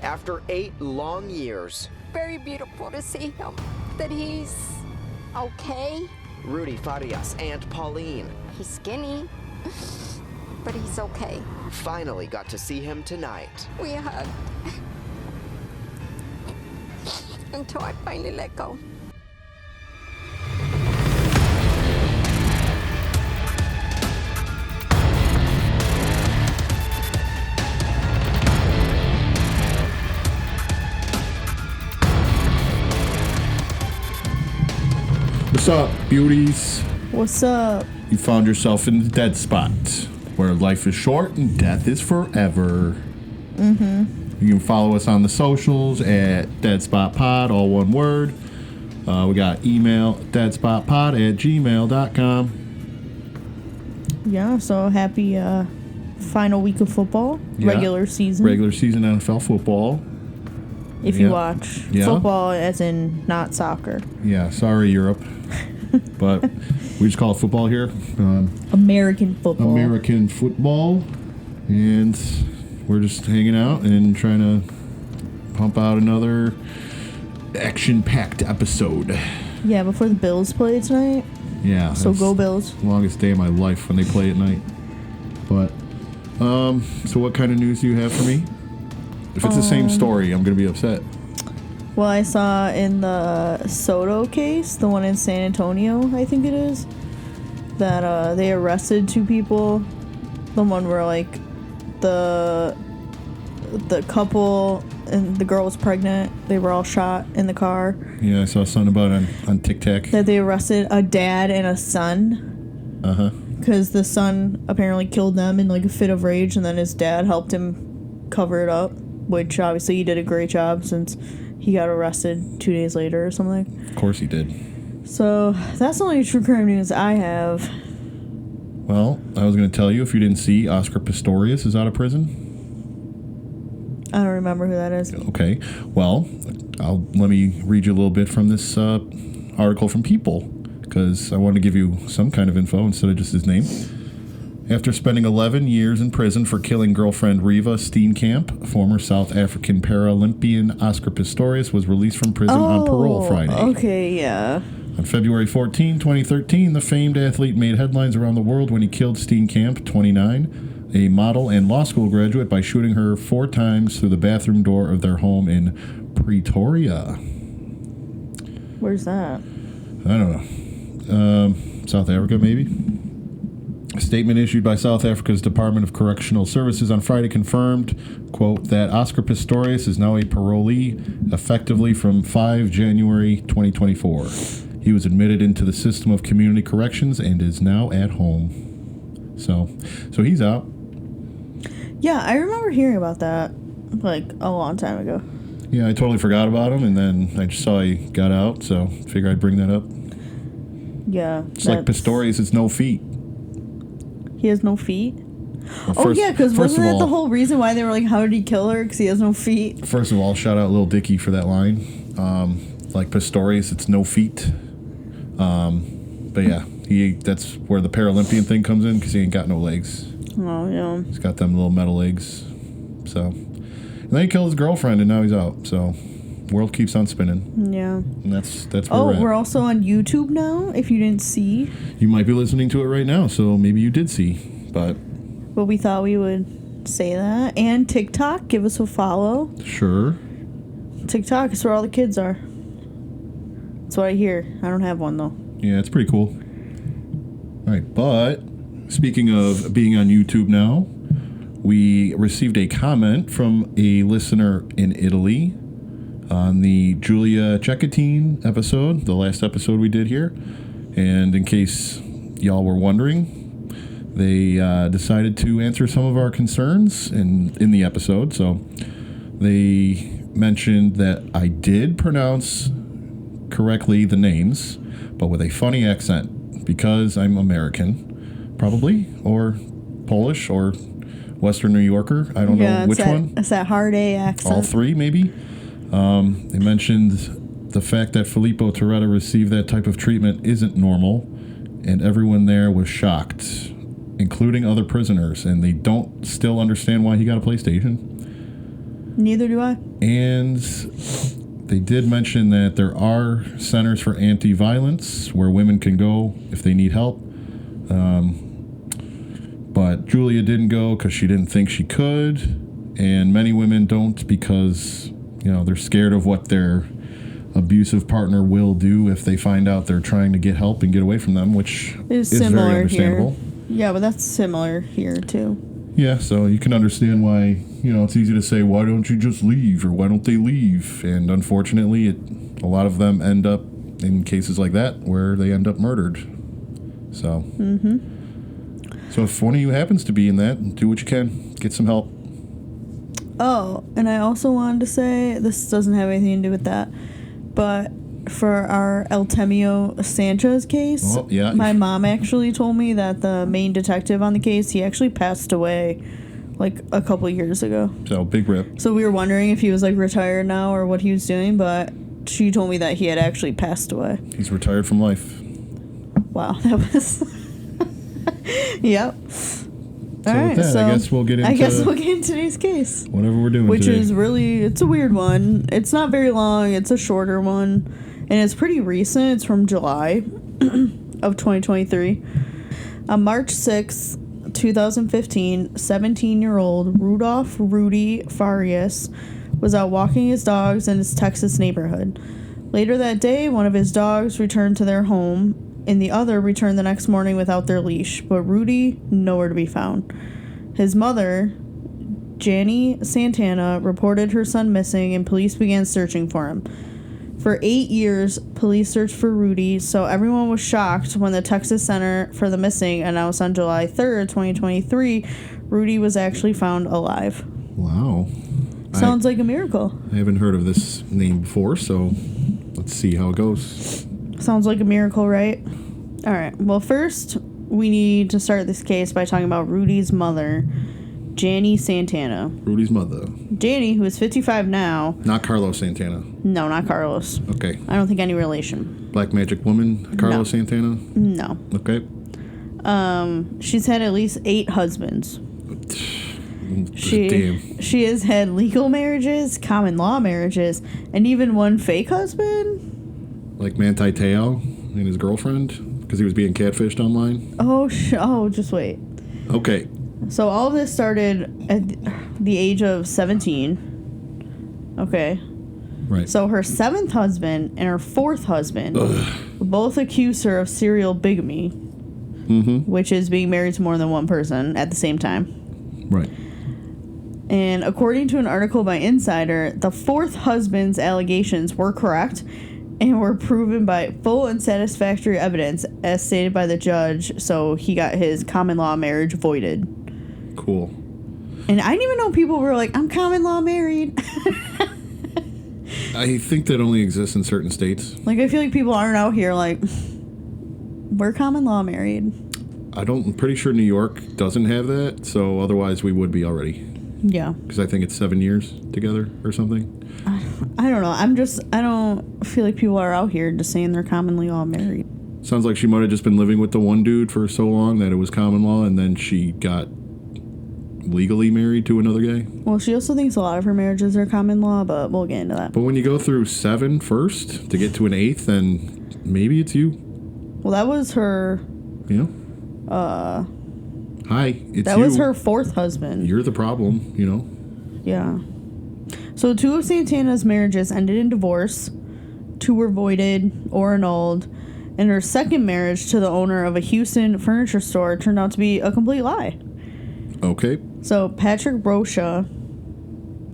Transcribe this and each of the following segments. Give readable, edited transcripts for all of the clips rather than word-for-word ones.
after 8 long years. Very beautiful to see him, that he's okay. Rudy Farias' Aunt Pauline He's skinny, but he's okay. finally got to see him tonight. We hugged until I finally let go. What's up, beauties? What's up? You found yourself in the dead spot, where life is short and death is forever. Mm-hmm. You can follow us on the socials at Dead Spot Pod, all one word. We got email, deadspotpod@gmail.com. Yeah, so happy final week of football. Yeah. Regular season. Regular season NFL football. If you watch. Yeah. Football as in not soccer. Yeah, sorry, Europe. But we just call it football here. American football. American football. And we're just hanging out and trying to pump out another action-packed episode. Yeah, before the Bills play tonight. Yeah. So go Bills. Longest day of my life when they play at night. But, so what kind of news do you have for me? If it's the same story, I'm going to be upset. Well, I saw in the Soto case, the one in San Antonio, I think it is, that they arrested 2 people. The one where, like, the couple and the girl was pregnant. They were all shot in the car. Yeah, I saw something about it on TikTok. That they arrested a dad and a son. Uh-huh. Because the son apparently killed them in, like, a fit of rage, and then his dad helped him cover it up, which obviously he did a great job since he got arrested 2 days later or something. Of course he did. So that's the only true crime news I have. Well, I was going to tell you, if you didn't see, Oscar Pistorius is out of prison. I don't remember who that is. Okay. Well, let me read you a little bit from this article from People, because I wanted to give you some kind of info instead of just his name. After spending 11 years in prison for killing girlfriend Riva Steenkamp, former South African Paralympian Oscar Pistorius was released from prison on parole Friday. Okay, yeah. On February 14, 2013, the famed athlete made headlines around the world when he killed Steenkamp, 29, a model and law school graduate, by shooting her 4 times through the bathroom door of their home in Pretoria. Where's that? I don't know. South Africa, maybe? A statement issued by South Africa's Department of Correctional Services on Friday confirmed, quote, that Oscar Pistorius is now a parolee effectively from 5 January 2024. He was admitted into the system of community corrections and is now at home. So he's out. Yeah, I remember hearing about that, like, a long time ago. Yeah, I totally forgot about him, and then I just saw he got out, so figure I'd bring that up. Yeah. It's like Pistorius, it's no feet. He has no feet? Well, yeah, because wasn't that the whole reison why they were like, how did he kill her? Because he has no feet? First of all, shout out Lil Dicky for that line. Like Pistorius, it's no feet. But yeah, that's where the Paralympian thing comes in, because he ain't got no legs. Oh, yeah. He's got them little metal legs. So, and then he killed his girlfriend, and now he's out. So, world keeps on spinning. Yeah. And that's where we're also on YouTube now, if you didn't see. You might be listening to it right now, so maybe you did see, but we thought we would say that. And TikTok, give us a follow. Sure. TikTok is where all the kids are. That's what I hear. I don't have one, though. Yeah, it's pretty cool. All right, but speaking of being on YouTube now, we received a comment from a listener in Italy on the Giulia Cecchettin episode, the last episode we did here. And in case y'all were wondering, they decided to answer some of our concerns in the episode. So they mentioned that I did pronounce correctly the names, but with a funny accent, because I'm American, probably, or Polish, or Western New Yorker. I don't know which one. It's that hard A accent. All 3, maybe. They mentioned the fact that Filippo Toretta received that type of treatment isn't normal, and everyone there was shocked, including other prisoners, and they don't still understand why he got a PlayStation. Neither do I. And they did mention that there are centers for anti-violence where women can go if they need help. But Julia didn't go because she didn't think she could. And many women don't because, they're scared of what their abusive partner will do if they find out they're trying to get help and get away from them, which is very understandable. Here. Yeah, but that's similar here, too. Yeah, so you can understand why, it's easy to say, why don't you just leave, or why don't they leave? And unfortunately, a lot of them end up in cases like that where they end up murdered. So, So if one of you happens to be in that, do what you can. Get some help. Oh, and I also wanted to say, this doesn't have anything to do with that, but for our Artemio Sanchez case, my mom actually told me that the main detective on the case, he actually passed away like a couple years ago. So big rip. So we were wondering if he was like retired now or what he was doing, but she told me that he had actually passed away. He's retired from life. Wow, that was... Yep. All right, so I guess we'll get into today's case. Whatever we're doing which today. Is really, it's a weird one. It's not very long. It's a shorter one. And it's pretty recent. It's from July of 2023. On March 6, 2015, 17-year-old Rudy Farias was out walking his dogs in his Texas neighborhood. Later that day, one of his dogs returned to their home, and the other returned the next morning without their leash, but Rudy, nowhere to be found. His mother, Janie Santana, reported her son missing, and police began searching for him. For 8 years, police searched for Rudy, so everyone was shocked when the Texas Center for the Missing announced on July 3rd, 2023, Rudy was actually found alive. Wow. Sounds like a miracle. I haven't heard of this name before, so let's see how it goes. Sounds like a miracle, right? All right. Well, first, we need to start this case by talking about Rudy's mother, Janie Santana. Rudy's mother. Janie, who is 55 now. Not Carlos Santana. No, not Carlos. Okay. I don't think any relation. Black Magic Woman, Carlos Santana? No. Okay. She's had at least 8 husbands. Damn. She has had legal marriages, common law marriages, and even one fake husband. Like Manti Te'o and his girlfriend? Because he was being catfished online? Oh, just wait. Okay. So all of this started at the age of 17. Okay. Right. So her 7th husband and her 4th husband both accused her of serial bigamy, which is being married to more than one person at the same time. Right. And according to an article by Insider, the 4th husband's allegations were correct and were proven by full and satisfactory evidence as stated by the judge, so he got his common law marriage voided. Cool. And I didn't even know people were like, I'm common law married. I think that only exists in certain states. Like, I feel like people aren't out here like, we're common law married. I'm pretty sure New York doesn't have that, so otherwise we would be already. Yeah. Because I think it's 7 years together or something. I don't know. I don't feel like people are out here just saying they're commonly all married. Sounds like she might have just been living with the one dude for so long that it was common law, and then she got legally married to another guy. Well, she also thinks a lot of her marriages are common law, but we'll get into that. But when you go through 7 first to get to an 8th, then maybe it's you. Well, that was her... Hi, it's that you. was her 4th husband. You're the problem, Yeah. So 2 of Santana's marriages ended in divorce. 2 were voided or annulled. And her 2nd marriage to the owner of a Houston furniture store turned out to be a complete lie. Okay. So Patrick Rocha,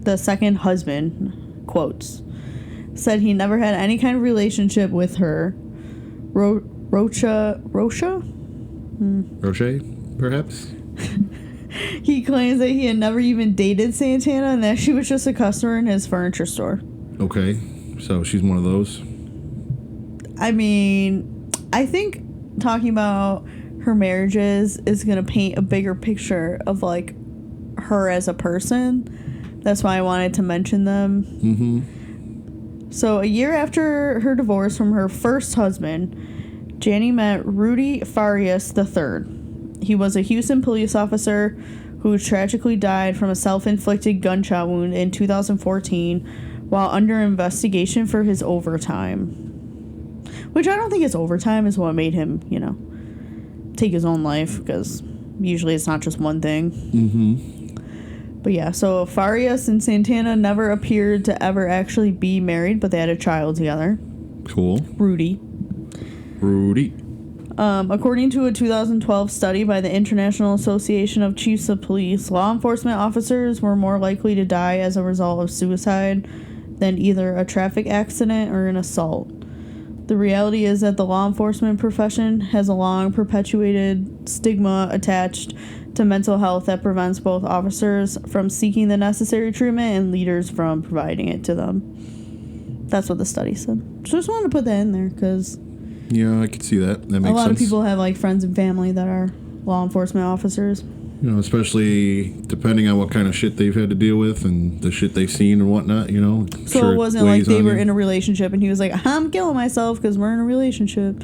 the 2nd husband, quotes, said he never had any kind of relationship with her. Rocha? Roche, perhaps? He claims that he had never even dated Santana and that she was just a customer in his furniture store. Okay, so she's one of those. I mean, I think talking about her marriages is going to paint a bigger picture of, like, her as a person. That's why I wanted to mention them. Mm-hmm. So a year after her divorce from her first husband, Janie met Rudy Farias III. He was a Houston police officer who tragically died from a self-inflicted gunshot wound in 2014 while under investigation for his overtime. Which I don't think his overtime is what made him, take his own life, because usually it's not just one thing. Mm-hmm. But yeah, so Farias and Santana never appeared to ever actually be married, but they had a child together. Cool. Rudy. According to a 2012 study by the International Association of Chiefs of Police, law enforcement officers were more likely to die as a result of suicide than either a traffic accident or an assault. The reality is that the law enforcement profession has a long perpetuated stigma attached to mental health that prevents both officers from seeking the necessary treatment and leaders from providing it to them. That's what the study said. So just wanted to put that in there because... Yeah, I could see that. That makes sense. A lot of people have like friends and family that are law enforcement officers. Especially depending on what kind of shit they've had to deal with and the shit they've seen and whatnot, So sure it wasn't like they were in a relationship and he was like, I'm killing myself because we're in a relationship.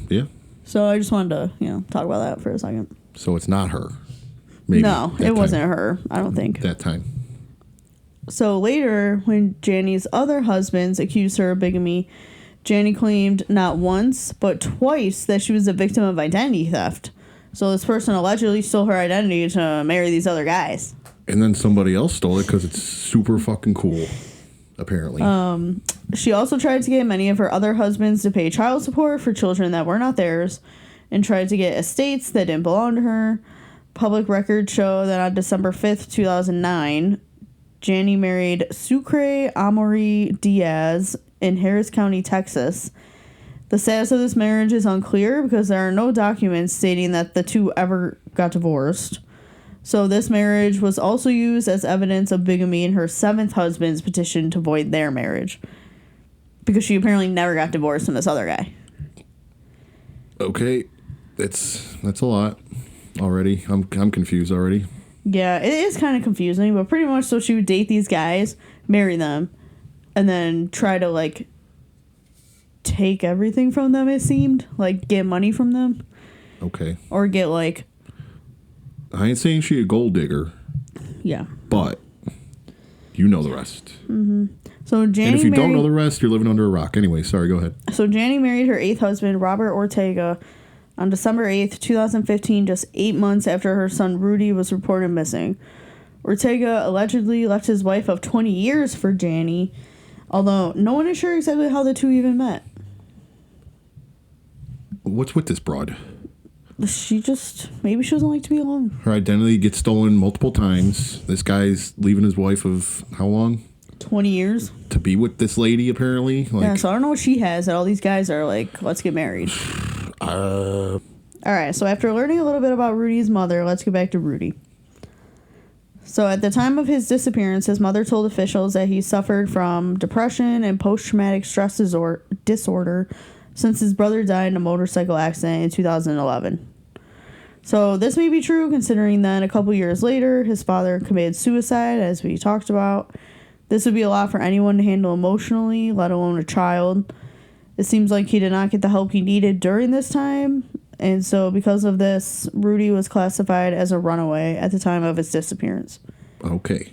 Yeah. So I just wanted to, talk about that for a second. So it's not her. Maybe. No, it wasn't her, I don't think. That time. So later, when Janie's other husbands accused her of bigamy, Janie claimed not once, but twice that she was a victim of identity theft. So this person allegedly stole her identity to marry these other guys. And then somebody else stole it because it's super fucking cool, apparently. She also tried to get many of her other husbands to pay child support for children that were not theirs, and tried to get estates that didn't belong to her. Public records show that on December 5th, 2009, Janie married Sucre Amory Diaz in Harris County, Texas. The status of this marriage is unclear because there are no documents stating that the two ever got divorced. So this marriage was also used as evidence of bigamy in her seventh husband's petition to void their marriage, because she apparently never got divorced from this other guy. Okay, that's a lot already. I'm confused already. Yeah, it is kind of confusing, but pretty much so she would date these guys, marry them, and then try to like take everything from them, it seemed. Like get money from them. Okay. Or get like... I ain't saying she a gold digger. Yeah. But you know the rest. Mm-hmm. So Janie and if you don't know the rest, you're living under a rock. Anyway, sorry, go ahead. So Janie married her eighth husband, Robert Ortega, on December 8th, 2015, just 8 months after her son Rudy was reported missing. Ortega allegedly left his wife of 20 years for Janie, although no one is sure exactly how the two even met. What's with this broad? Maybe she doesn't like to be alone. Her identity gets stolen multiple times. This guy's leaving his wife of how long? 20 years. To be with this lady, apparently. Yeah, so I don't know what she has that all these guys are like, let's get married. All right, so after learning a little bit about Rudy's mother, let's get back to Rudy. So at the time of his disappearance, his mother told officials that he suffered from depression and post-traumatic stress disorder since his brother died in a motorcycle accident in 2011. So this may be true considering that a couple years later, his father committed suicide, as we talked about. This would be a lot for anyone to handle emotionally, let alone a child. It seems like he did not get the help he needed during this time, and so because of this, Rudy was classified as a runaway at the time of his disappearance. Okay.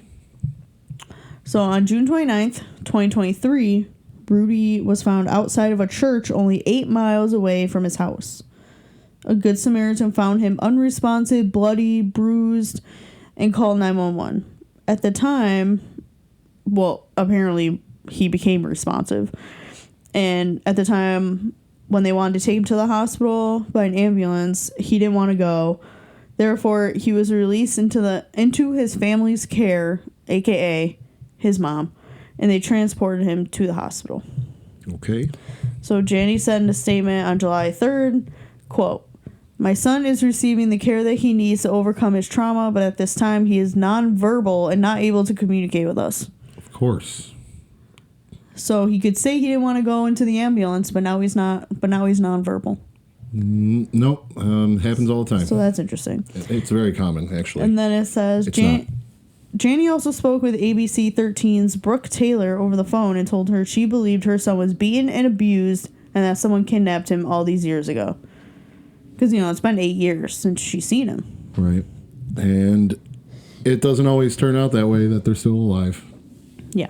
So on June 29th, 2023, Rudy was found outside of a church only 8 miles away from his house. A Good Samaritan found him unresponsive, bloody, bruised, and called 911. At the time, well, apparently he became responsive. And at the time, when they wanted to take him to the hospital by an ambulance, he didn't want to go. Therefore, he was released into his family's care, aka his mom, and they transported him to the hospital. Okay. So Janie said in a statement on July 3rd, quote, "My son is receiving the care that he needs to overcome his trauma, but at this time he is nonverbal and not able to communicate with us." Of course. So he could say he didn't want to go into the ambulance, but now he's not. But now he's nonverbal. Nope. Happens all the time. So that's interesting. It's very common, actually. And then it says, Janie also spoke with ABC 13's Brooke Taylor over the phone and told her she believed her son was beaten and abused and that someone kidnapped him all these years ago. Because, it's been 8 years since she's seen him. Right. And it doesn't always turn out that way, that they're still alive. Yeah.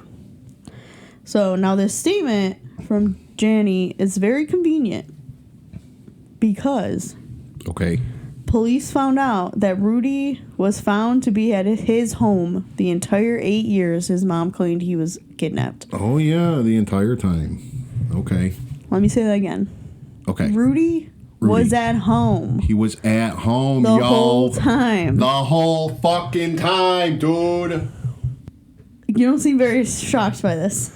So now this statement from Janie is very convenient because Okay. police found out that Rudy was found to be at his home the entire 8 years his mom claimed he was kidnapped. Oh, yeah, the entire time. Okay. Let me say that again. Okay. Rudy was at home He was at home, the y'all. whole time. The whole fucking time, dude. You don't seem very shocked by this.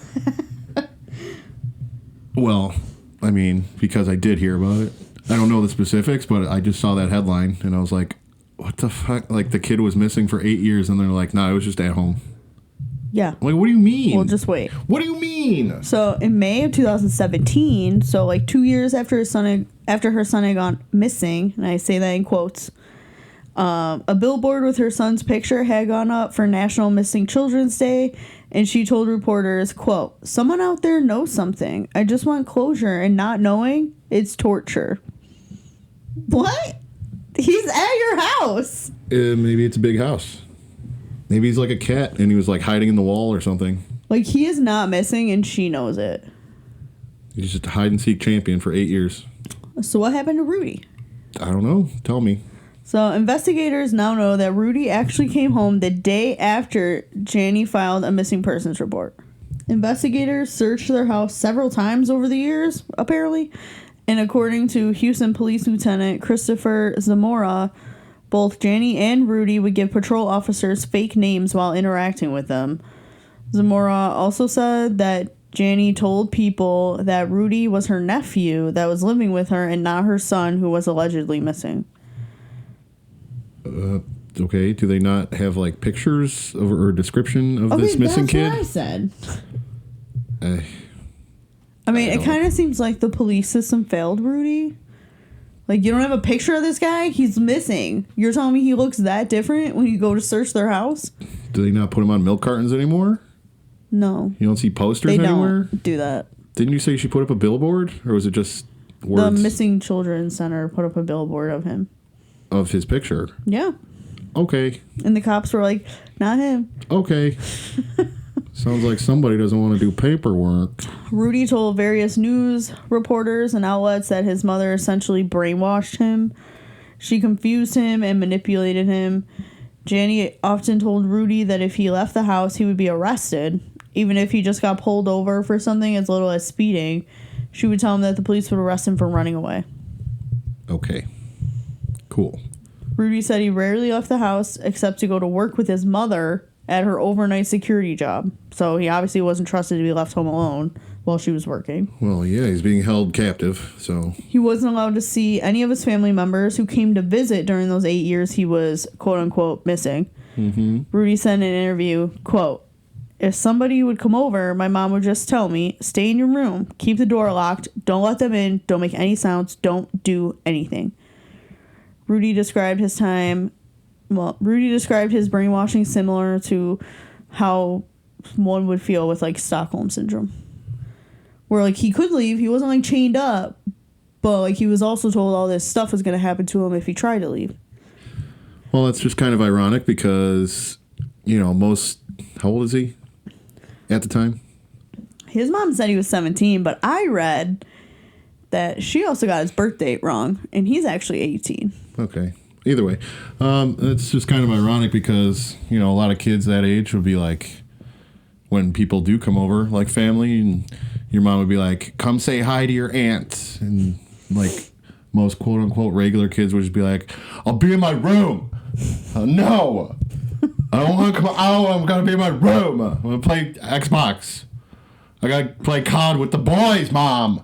Well, I mean, because I did hear about it. I don't know the specifics, but I just saw that headline, and I was like, what the fuck? Like, the kid was missing for 8 years, and they're like, nah, it was just at home. Yeah. I'm like, what do you mean? Well, just wait. What do you mean? So in May of 2017, so like 2 years after her son had gone missing, and I say that in quotes, a billboard with her son's picture had gone up for National Missing Children's Day, and she told reporters, quote, "Someone out there knows something. I just want closure, and not knowing, it's torture." What? He's at your house. Maybe it's a big house. Maybe he's like a cat, and he was like hiding in the wall or something. Like, he is not missing, and she knows it. He's just a hide-and-seek champion for 8 years. So what happened to Rudy? I don't know. Tell me. So investigators now know that Rudy actually came home the day after Janie filed a missing persons report. Investigators searched their house several times over the years, apparently, and according to Houston Police Lieutenant Christopher Zamora, both Janie and Rudy would give patrol officers fake names while interacting with them. Zamora also said that Janie told people that Rudy was her nephew that was living with her and not her son who was allegedly missing. Okay, do they not have like pictures of, or description of this missing that's kid? What I said. I mean, it kind of seems like the police system failed Rudy. Like, you don't have a picture of this guy? He's missing. You're telling me he looks that different when you go to search their house? Do they not put him on milk cartons anymore? No. You don't see posters They anywhere? don't do that. Didn't you say she put up a billboard? Or was it just words? The Missing Children Center put up a billboard of him. Of his picture? Yeah. Okay. And the cops were like, not him. Okay. Sounds like somebody doesn't want to do paperwork. Rudy told various news reporters and outlets that his mother essentially brainwashed him. She confused him and manipulated him. Janie often told Rudy that if he left the house, he would be arrested. Even if he just got pulled over for something as little as speeding, she would tell him that the police would arrest him for running away. Okay. Cool. Rudy said he rarely left the house except to go to work with his mother at her overnight security job. So he obviously wasn't trusted to be left home alone while she was working. Well, yeah, he's being held captive, so... He wasn't allowed to see any of his family members who came to visit during those 8 years he was, quote-unquote, missing. Mm-hmm. Rudy said in an interview, quote, "If somebody would come over, my mom would just tell me, stay in your room, keep the door locked, don't let them in, don't make any sounds, don't do anything." Rudy described his brainwashing similar to how one would feel with, like, Stockholm Syndrome. Where, like, he could leave, he wasn't, like, chained up, but, like, he was also told all this stuff was going to happen to him if he tried to leave. Well, that's just kind of ironic because, you know, how old is he at the time? His mom said he was 17, but I read that she also got his birth date wrong, and he's actually 18. Okay. Either way, it's just kind of ironic because, you know, a lot of kids that age would be like, when people do come over, like family, and your mom would be like, come say hi to your aunt. And, like, most quote-unquote regular kids would just be like, I'll be in my room. No. I don't want to come out. I'm going to be in my room. I'm going to play Xbox. I got to play COD with the boys, Mom.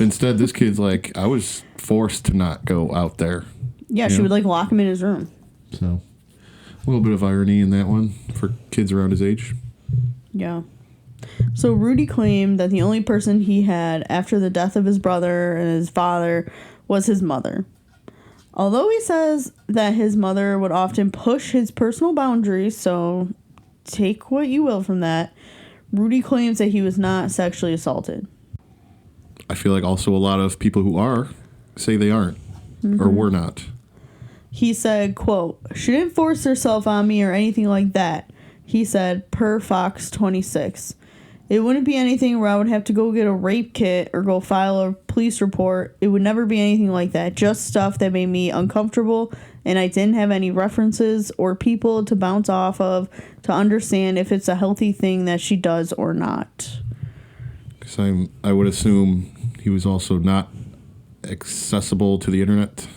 Instead, this kid's like, I was forced to not go out there. Yeah, she would, like, lock him in his room. So, a little bit of irony in that one for kids around his age. Yeah. So Rudy claimed that the only person he had after the death of his brother and his father was his mother. Although he says that his mother would often push his personal boundaries, so take what you will from that, Rudy claims that he was not sexually assaulted. I feel like also a lot of people who are say they aren't or were not. He said, quote, "She didn't force herself on me or anything like that." He said, per Fox 26. "It wouldn't be anything where I would have to go get a rape kit or go file a police report. It would never be anything like that. Just stuff that made me uncomfortable, and I didn't have any references or people to bounce off of to understand if it's a healthy thing that she does or not." Because I would assume he was also not accessible to the internet.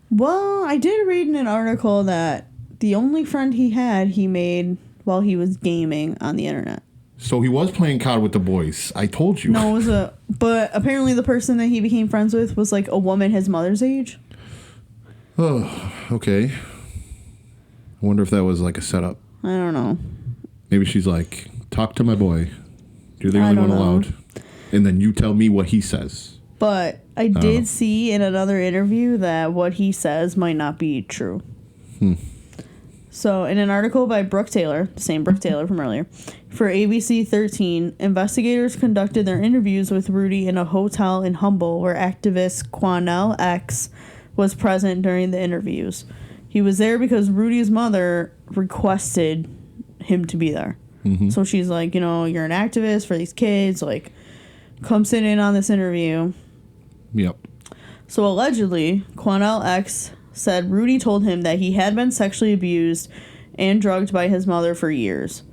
Well, I did read in an article that the only friend he made while he was gaming on the internet. So he was playing COD with the boys. I told you. No, it was but apparently the person that he became friends with was like a woman his mother's age. Oh, okay. I wonder if that was like a setup. I don't know. Maybe she's like, talk to my boy. You're the only don't one know. allowed. And then you tell me what he says. But I did see in another interview that what he says might not be true. So, in an article by Brooke Taylor, the same Brooke Taylor from earlier, for ABC 13, investigators conducted their interviews with Rudy in a hotel in Humble where activist Quanell X was present during the interviews. He was there because Rudy's mother requested him to be there. So she's like, you know, you're an activist for these kids, like, come sit in on this interview. Yep. So allegedly, Quanell X said Rudy told him that he had been sexually abused and drugged by his mother for years.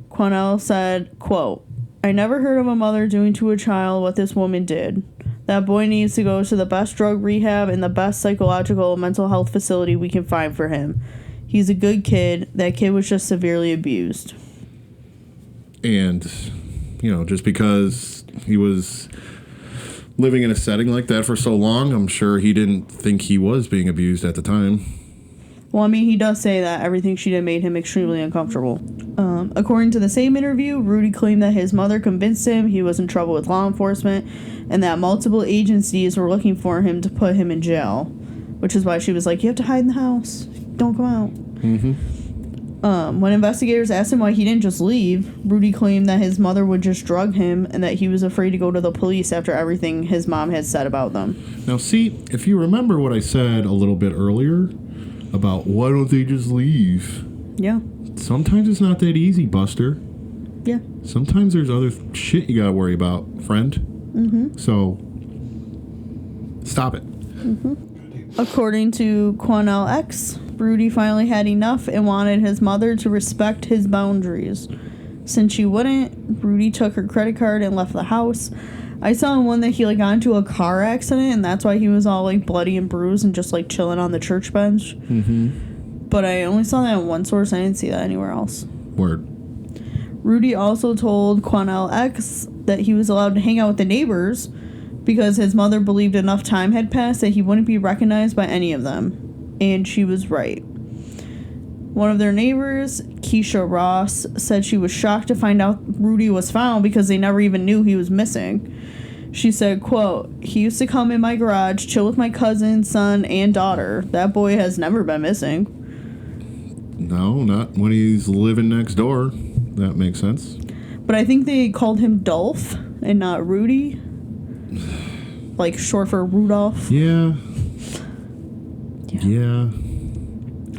Quanell said, quote, "I never heard of a mother doing to a child what this woman did. That boy needs to go to the best drug rehab and the best psychological mental health facility we can find for him. He's a good kid. That kid was just severely abused." And, you know, just because he was living in a setting like that for so long, I'm sure he didn't think he was being abused at the time. Well, I mean, he does say that everything she did made him extremely uncomfortable. According to the same interview, Rudy claimed that his mother convinced him he was in trouble with law enforcement and that multiple agencies were looking for him to put him in jail, which is why she was like, "You have to hide in the house. Don't come out." When investigators asked him why he didn't just leave, Rudy claimed that his mother would just drug him and that he was afraid to go to the police after everything his mom had said about them. Now, see, if you remember what I said a little bit earlier about why don't they just leave? Yeah. Sometimes it's not that easy, Buster. Yeah. Sometimes there's other shit you gotta worry about, friend. So, stop it. According to Quanell X, Rudy finally had enough and wanted his mother to respect his boundaries. Since she wouldn't, Rudy took her credit card and left the house. I saw one that he got into a car accident and that's why he was all bloody and bruised and just chilling on the church bench. But I only saw that in one source. I didn't see that anywhere else. Word. Rudy also told Quanell X that he was allowed to hang out with the neighbors because his mother believed enough time had passed that he wouldn't be recognized by any of them. And she was right. One of their neighbors, Keisha Ross, said she was shocked to find out Rudy was found because they never even knew he was missing. She said, quote, "He used to come in my garage, chill with my cousin, son, and daughter. That boy has never been missing." No, not when he's living next door. That makes sense. But I think they called him Dolph and not Rudy. Short for Rudolph. Yeah.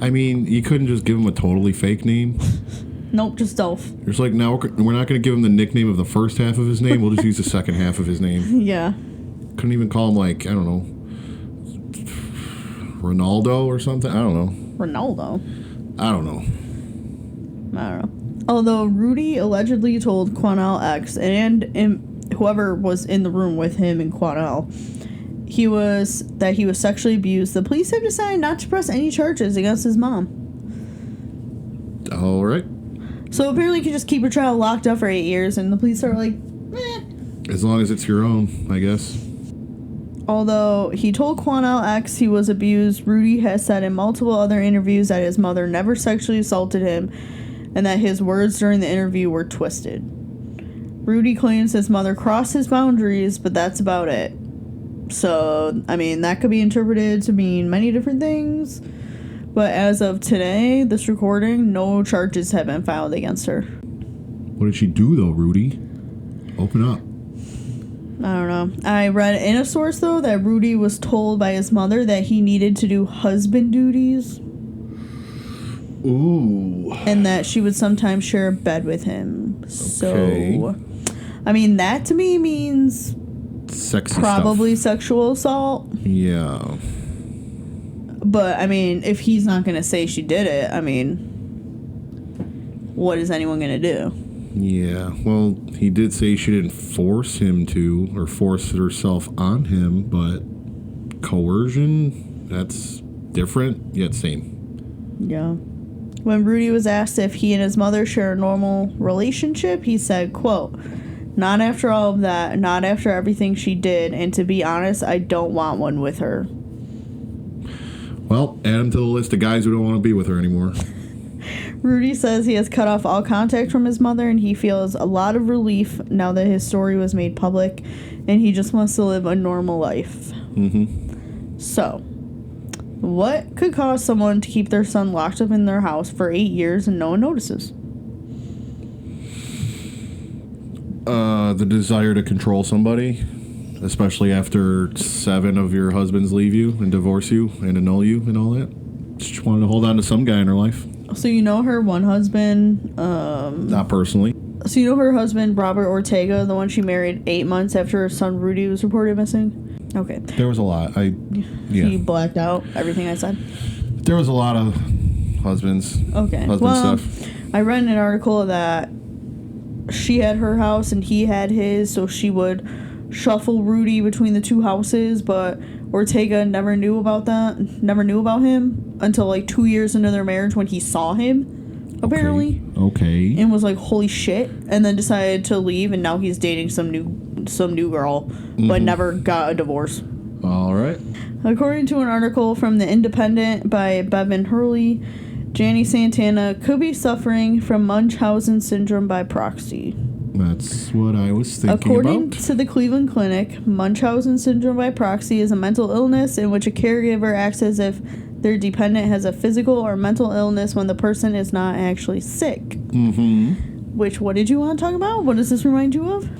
I mean, you couldn't just give him a totally fake name. Nope, just Dolph. It's like, now we're not going to give him the nickname of the first half of his name. We'll just use the second half of his name. Yeah. Couldn't even call him, I don't know, Ronaldo or something? I don't know. Ronaldo? I don't know. Although Rudy allegedly told Quanell X and whoever was in the room with him and Quanell that he was sexually abused, the police have decided not to press any charges against his mom. All right. So apparently you can just keep your child locked up for 8 years and the police are like, eh. As long as it's your own, I guess. Although he told Quanell X he was abused, Rudy has said in multiple other interviews that his mother never sexually assaulted him and that his words during the interview were twisted. Rudy claims his mother crossed his boundaries, but that's about it. So, I mean, that could be interpreted to mean many different things. But as of today, this recording, no charges have been filed against her. What did she do, though, Rudy? Open up. I don't know. I read in a source, though, that Rudy was told by his mother that he needed to do husband duties. Ooh. And that she would sometimes share a bed with him. Okay. So, I mean, that to me means Sexy probably stuff. sexual assault. Yeah. But, I mean, if he's not going to say she did it, I mean, what is anyone going to do? Yeah. Well, he did say she didn't force him to or force herself on him, but coercion, that's different, yet same. Yeah. When Rudy was asked if he and his mother share a normal relationship, he said, quote, "Not after all of that, not after everything she did, and to be honest, I don't want one with her." Well, add him to the list of guys who don't want to be with her anymore. Rudy says he has cut off all contact from his mother, and he feels a lot of relief now that his story was made public, and he just wants to live a normal life. Mm-hmm. So, what could cause someone to keep their son locked up in their house for 8 years and no one notices? The desire to control somebody, especially after 7 of your husbands leave you and divorce you and annul you and all that. Just wanted to hold on to some guy in her life. So you know her one husband, Not personally. so you know her husband, Robert Ortega, the one she married 8 months after her son Rudy was reported missing? Okay. There was a lot. He blacked out everything I said? There was a lot of husbands. Okay. Husband stuff. I read in an article that she had her house and he had his, so she would shuffle Rudy between the two houses, but Ortega never knew about him until like 2 years into their marriage when he saw him, apparently. Okay. And was like, holy shit, and then decided to leave, and now he's dating some new girl, but never got a divorce. All right. According to an article from The Independent by Bevan Hurley, Janie Santana could be suffering from Munchausen syndrome by proxy. That's what I was thinking According about. to the Cleveland Clinic, Munchausen syndrome by proxy is a mental illness in which a caregiver acts as if their dependent has a physical or mental illness when the person is not actually sick. Mm-hmm. Which, what did you want to talk about? What does this remind you of?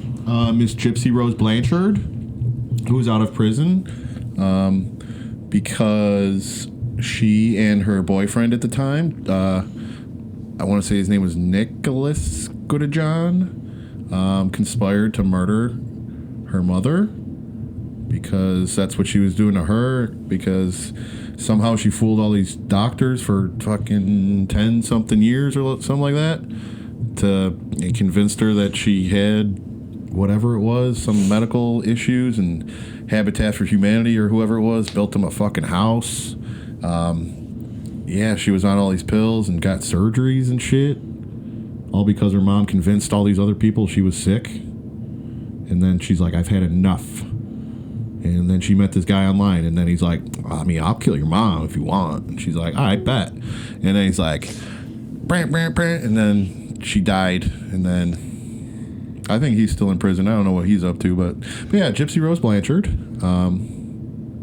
Miss Gypsy Rose Blanchard, who's out of prison because she and her boyfriend at the time, I want to say his name was Nicholas Goodajohn, conspired to murder her mother because that's what she was doing to her, because somehow she fooled all these doctors for fucking 10-something years or something like that and convinced her that she had whatever it was, some medical issues, and Habitat for Humanity or whoever it was built them a fucking house. Yeah, she was on all these pills and got surgeries and shit, all because her mom convinced all these other people she was sick. And then she's like, I've had enough. And then she met this guy online, and then he's like, I mean, I'll kill your mom if you want. And she's like, I bet. And then he's like, brant, brant, brant. And then she died, and then I think he's still in prison. I don't know what he's up to, but yeah, Gypsy Rose Blanchard.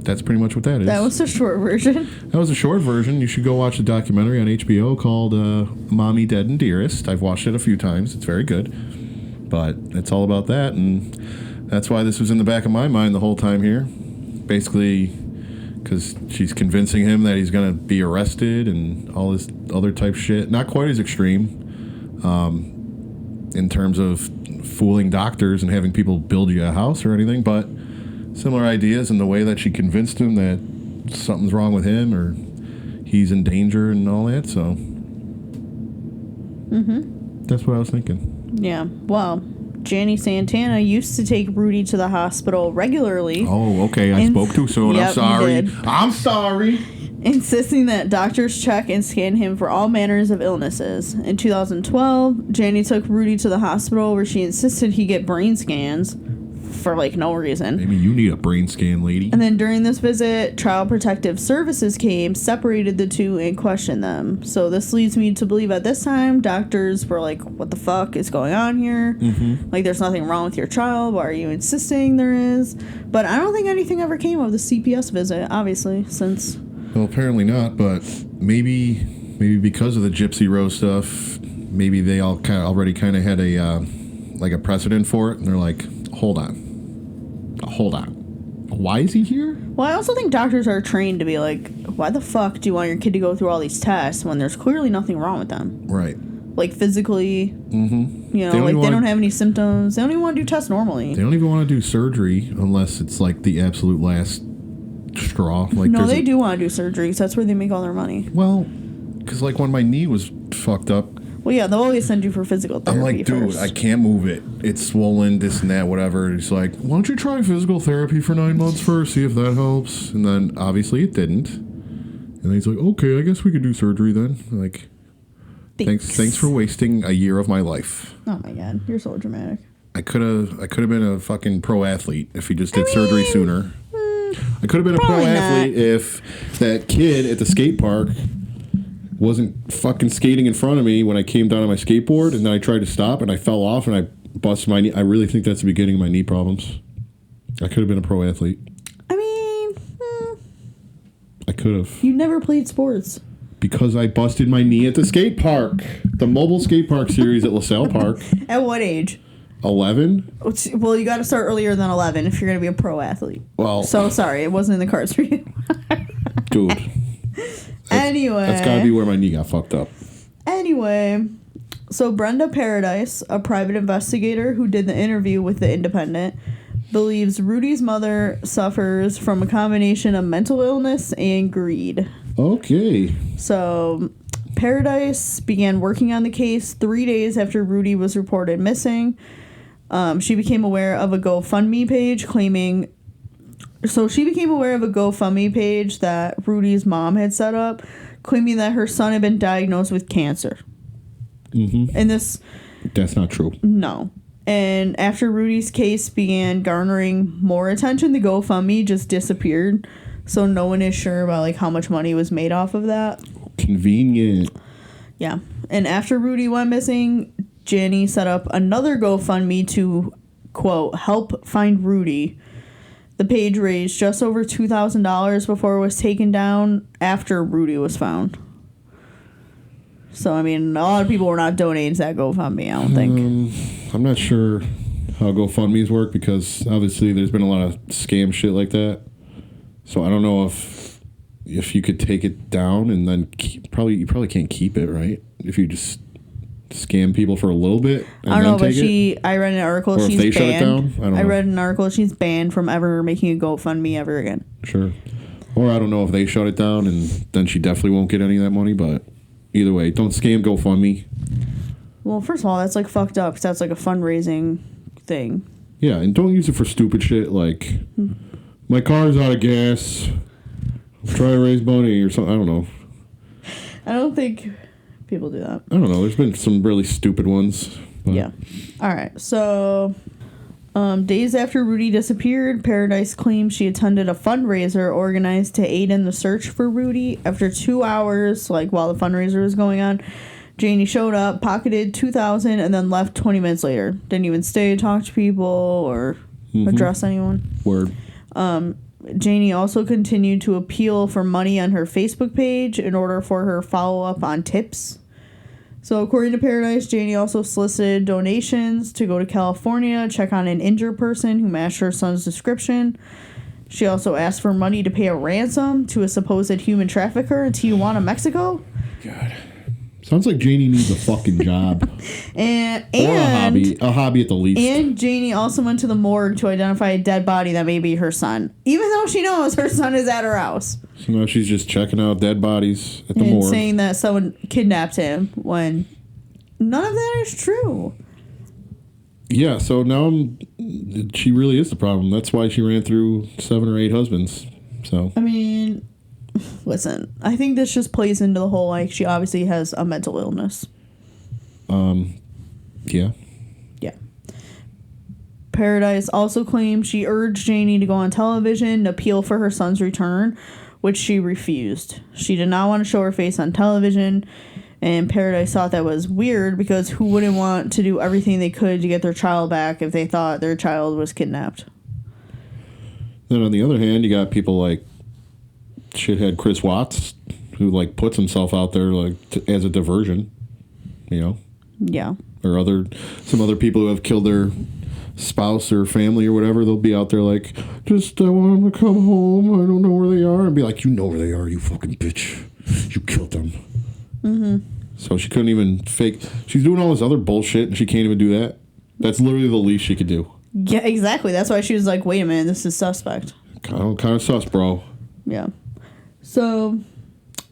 That's pretty much what that is. That was a short version. That was a short version. You should go watch the documentary on HBO called Mommy, Dead, and Dearest. I've watched it a few times. It's very good. But it's all about that, and that's why this was in the back of my mind the whole time here. Basically, because she's convincing him that he's going to be arrested and all this other type shit. Not quite as extreme in terms of fooling doctors and having people build you a house or anything, but similar ideas in the way that she convinced him that something's wrong with him or he's in danger and all that. So that's what I was thinking. Yeah. Well, Janie Santana used to take Rudy to the hospital regularly. Oh, okay. I spoke too soon. Yep, I'm sorry. you did. I'm sorry. Insisting that doctors check and scan him for all manners of illnesses. In 2012, Janie took Rudy to the hospital where she insisted he get brain scans for like no reason. Maybe you need a brain scan, lady. And then during this visit, Child Protective Services came, separated the two, and questioned them. So this leads me to believe at this time, doctors were like, what the fuck is going on here? Like, there's nothing wrong with your child. Why are you insisting there is? But I don't think anything ever came of the CPS visit, obviously, since... Well, apparently not, but maybe because of the Gypsy Rose stuff, maybe they all already had a like a precedent for it, and they're like, hold on. hold on. Why is he here? Well, I also think doctors are trained to be like, why the fuck do you want your kid to go through all these tests when there's clearly nothing wrong with them? Right. Like physically, Mm-hmm. you know, they don't have any symptoms. They don't even want to do tests normally. They don't even want to do surgery unless it's like the absolute last straw. Like no, they do want to do surgery because that's where they make all their money. Well, because like when my knee was fucked up. Well, yeah, they'll always send you for physical therapy. I'm like, dude, first. I can't move it. It's swollen, this and that, whatever. And he's like, why don't you try physical therapy for 9 months first, see if that helps? And then obviously it didn't. And then he's like, okay, I guess we could do surgery then. Like, thanks for wasting a year of my life. Oh my god, you're so dramatic. I could have been a fucking pro athlete if he just did surgery sooner. I could have been a pro athlete if that kid at the skate park wasn't fucking skating in front of me when I came down on my skateboard, and then I tried to stop and I fell off and I busted my knee. I really think that's the beginning of my knee problems. I could have been a pro athlete. I mean, I could have. you never played sports. Because I busted my knee at the skate park. The mobile skate park series at LaSalle Park. At what age? 11. Well, you got to start earlier than 11 if you're going to be a pro athlete. Well. So, sorry, it wasn't in the cards for you. Dude. Anyway. That's got to be where my knee got fucked up. Anyway, so Brenda Paradise, a private investigator who did the interview with The Independent, believes Rudy's mother suffers from a combination of mental illness and greed. Okay. So, Paradise began working on the case 3 days after Rudy was reported missing. She became aware of a GoFundMe page that Rudy's mom had set up, claiming that her son had been diagnosed with cancer. Mm-hmm. And that's not true. No. And after Rudy's case began garnering more attention, the GoFundMe just disappeared. So no one is sure about like how much money was made off of that. Convenient. Yeah. And after Rudy went missing, Janie set up another GoFundMe to, quote, help find Rudy. The page raised just over $2,000 before it was taken down after Rudy was found. So, I mean, a lot of people were not donating to that GoFundMe, I don't think. I'm not sure how GoFundMes work because obviously there's been a lot of scam shit like that. So I don't know if you could take it down and then you probably can't keep it, right? If you just scam people for a little bit and I don't know, but it? I read an article or she's if they banned. shut it down? I don't know. read an article she's banned from ever making a GoFundMe ever again. Sure. Or I don't know if they shut it down and then she definitely won't get any of that money, but either way, don't scam GoFundMe. Well, first of all, that's like fucked up because that's like a fundraising thing. Yeah, and don't use it for stupid shit like my car's out of gas. Try to raise money or something. I don't know. I don't think people do that. I don't know. There's been some really stupid ones. But. Yeah. All right. So, days after Rudy disappeared, Paradise claimed she attended a fundraiser organized to aid in the search for Rudy. After 2 hours, like while the fundraiser was going on, Janie showed up, pocketed $2,000, and then left 20 minutes later. Didn't even stay to talk to people or address anyone. Word. Janie also continued to appeal for money on her Facebook page in order for her follow-up on tips. So according to Paradise, Janie also solicited donations to go to California, check on an injured person who matched her son's description. She also asked for money to pay a ransom to a supposed human trafficker in Tijuana, Mexico. God. Sounds like Janie needs a fucking job. And a hobby at the least. And Janie also went to the morgue to identify a dead body that may be her son, even though she knows her son is at her house. So now she's just checking out dead bodies at the morgue. Saying that someone kidnapped him when none of that is true. Yeah, so now she really is the problem. That's why she ran through 7 or 8 husbands. So I mean, listen, I think this just plays into the whole, like, she obviously has a mental illness. Yeah. Yeah. Paradise also claimed she urged Janie to go on television to appeal for her son's return, which she refused. She did not want to show her face on television, and Paradise thought that was weird because who wouldn't want to do everything they could to get their child back if they thought their child was kidnapped? Then on the other hand, you got people like shithead Chris Watts, who like puts himself out there like as a diversion, you know? Yeah. Or some other people who have killed their spouse or family or whatever, they'll be out there like, just I want them to come home. I don't know where they are. And be like, you know where they are, you fucking bitch. You killed them. Mm-hmm. So she couldn't even fake. She's doing all this other bullshit and she can't even do that. That's literally the least she could do. Yeah, exactly. That's why she was like, wait a minute, this is suspect. Kind of sus, bro. Yeah. So,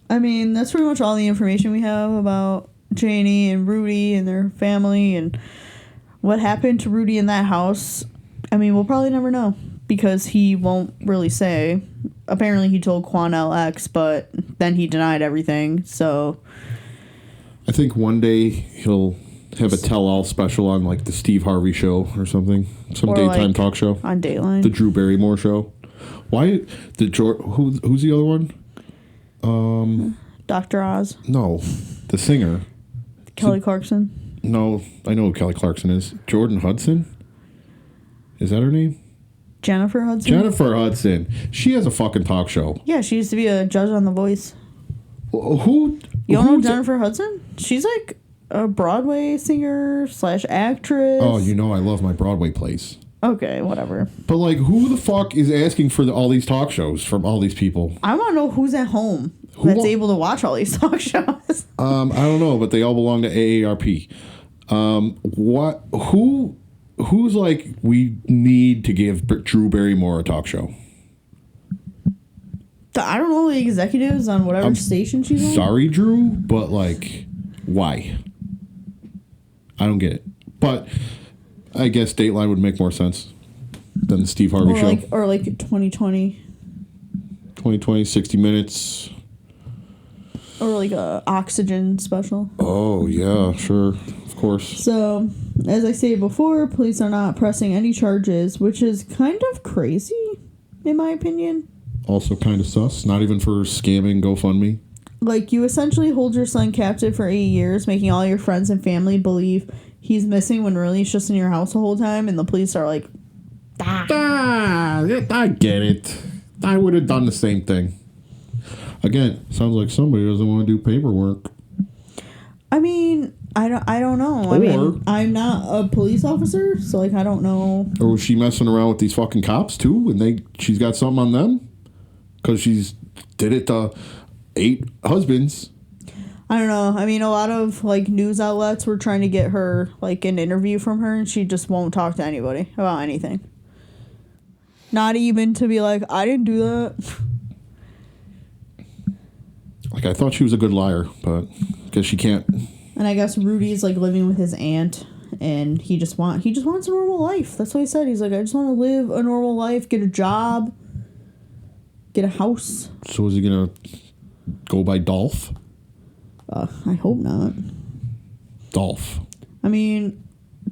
I mean, that's pretty much all the information we have about Janie and Rudy and their family and what happened to Rudy in that house. I mean, we'll probably never know because he won't really say. Apparently, he told Quanell X, but then he denied everything. So, I think one day he'll have a tell-all special on like the Steve Harvey show or something, some or daytime like talk show on Dateline. The Drew Barrymore show. Why the who's the other one? Dr. Oz. No, the singer. Kelly Clarkson. No, I know who Kelly Clarkson is. Jordan Hudson? Is that her name? Jennifer Hudson. Jennifer Hudson. She has a fucking talk show. Yeah, she used to be a judge on The Voice. Who? You don't know Jennifer Hudson? She's like a Broadway singer / actress. Oh, you know I love my Broadway plays. Okay, whatever. But like, who the fuck is asking for all these talk shows from all these people? I want to know who's at home that's able to watch all these talk shows. I don't know, but they all belong to AARP. Who's like, we need to give Drew Barrymore a talk show? I don't know the executives on whatever station she's on. Sorry, Drew, but like, why? I don't get it. But I guess Dateline would make more sense than the Steve Harvey show. Or like 2020. 2020, 60 Minutes. Or like a Oxygen special. Oh, yeah, sure. Of course. So, as I stated before, police are not pressing any charges, which is kind of crazy, in my opinion. Also kind of sus. Not even for scamming GoFundMe. Like, you essentially hold your son captive for 8 years, making all your friends and family believe he's missing when really he's just in your house the whole time, and the police are like, I get it. I would have done the same thing. Again, sounds like somebody doesn't want to do paperwork. I mean, I don't know. I mean, I'm not a police officer, so like I don't know. Or was she messing around with these fucking cops too, and she's got something on them because she's did it to 8 husbands. I don't know. I mean, a lot of like news outlets were trying to get her like an interview from her, and she just won't talk to anybody about anything. Not even to be like, I didn't do that. Like, I thought she was a good liar, but because she can't. And I guess Rudy's like living with his aunt, and he just wants a normal life. That's what he said. He's like, I just want to live a normal life, get a job, get a house. So is he gonna go by Dolph? I hope not. Dolph. I mean,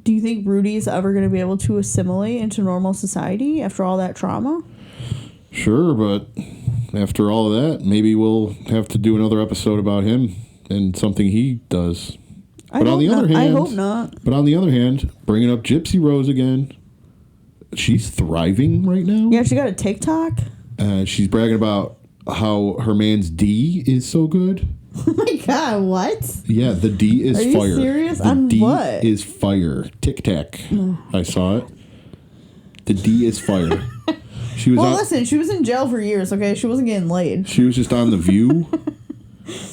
do you think Rudy's ever going to be able to assimilate into normal society after all that trauma? Sure, but after all of that, maybe we'll have to do another episode about him and something he does. I hope not. But on the other hand, bringing up Gypsy Rose again, she's thriving right now. Yeah, she got a TikTok. She's bragging about how her man's D is so good. Oh my god, what? Yeah, the D is fire. Are you serious? The On D what? is fire. Tic Tac. I saw it. The D is fire. She was listen, she was in jail for years, okay? She wasn't getting laid. She was just on The View,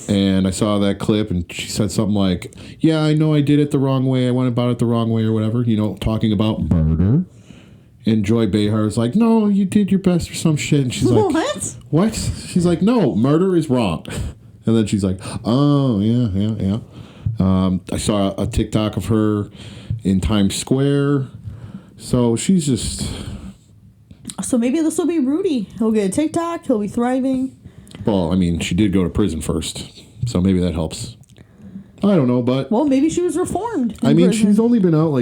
and I saw that clip, and she said something like, yeah, I know I did it the wrong way. I went about it the wrong way or whatever, talking about murder. And Joy Behar's like, no, you did your best or some shit. And she's like, what? She's like, no, murder is wrong. And then she's like, oh, yeah. I saw a TikTok of her in Times Square. So she's just... So maybe this will be Rudy. He'll get a TikTok. He'll be thriving. Well, I mean, she did go to prison first. So maybe that helps. I don't know, but... Well, maybe she was reformed. I mean, she's only been out,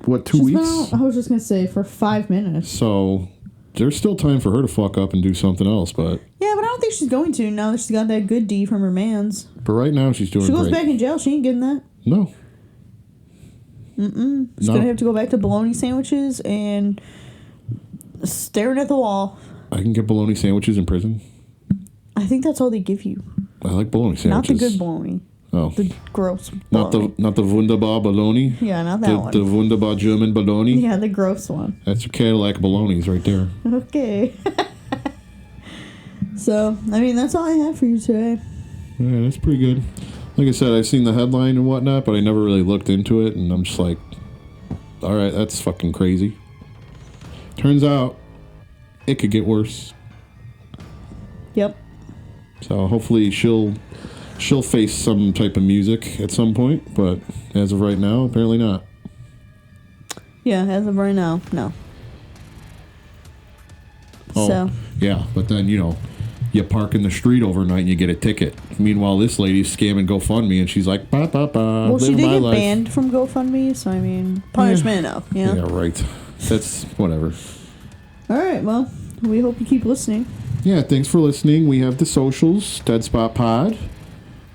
2 weeks? I was just going to say, for 5 minutes. So there's still time for her to fuck up and do something else, but... Yeah, but I don't think she's going to now that she's got that good D from her mans. But right now, she's doing great. She goes back in jail. She ain't getting that. No. She's going to have to go back to bologna sandwiches and staring at the wall. I can get bologna sandwiches in prison. I think that's all they give you. I like bologna sandwiches. Not the good bologna. Oh, The gross not bologna. the Wunderbar bologna. Yeah, not that one. The Wunderbar German bologna. Yeah, the gross one. That's your Cadillac bolognas right there. Okay. So, I mean, that's all I have for you today. Yeah, that's pretty good. Like I said, I've seen the headline and whatnot, but I never really looked into it, and I'm just like, all right, that's fucking crazy. Turns out, it could get worse. Yep. So hopefully she'll face some type of music at some point, but as of right now, apparently not. Yeah, as of right now, no. Oh, So, yeah, but then, you park in the street overnight and you get a ticket. Meanwhile, this lady's scamming GoFundMe, and she's like, ba, ba, ba, well, she live did my get life. banned from GoFundMe, so I mean, punishment enough, yeah. Yeah, right. That's whatever. All right, well, we hope you keep listening. Yeah, thanks for listening. We have the socials, Dead Spot Pod.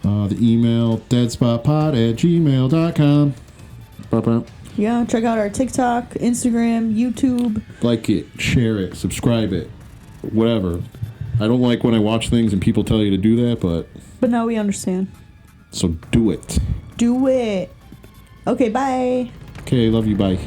The email, deadspotpod@gmail.com. Ba-ba. Yeah, check out our TikTok, Instagram, YouTube. Like it, share it, subscribe it, whatever. I don't like when I watch things and people tell you to do that, but But now we understand. so do it. Do it. Okay, bye. Okay, love you, bye.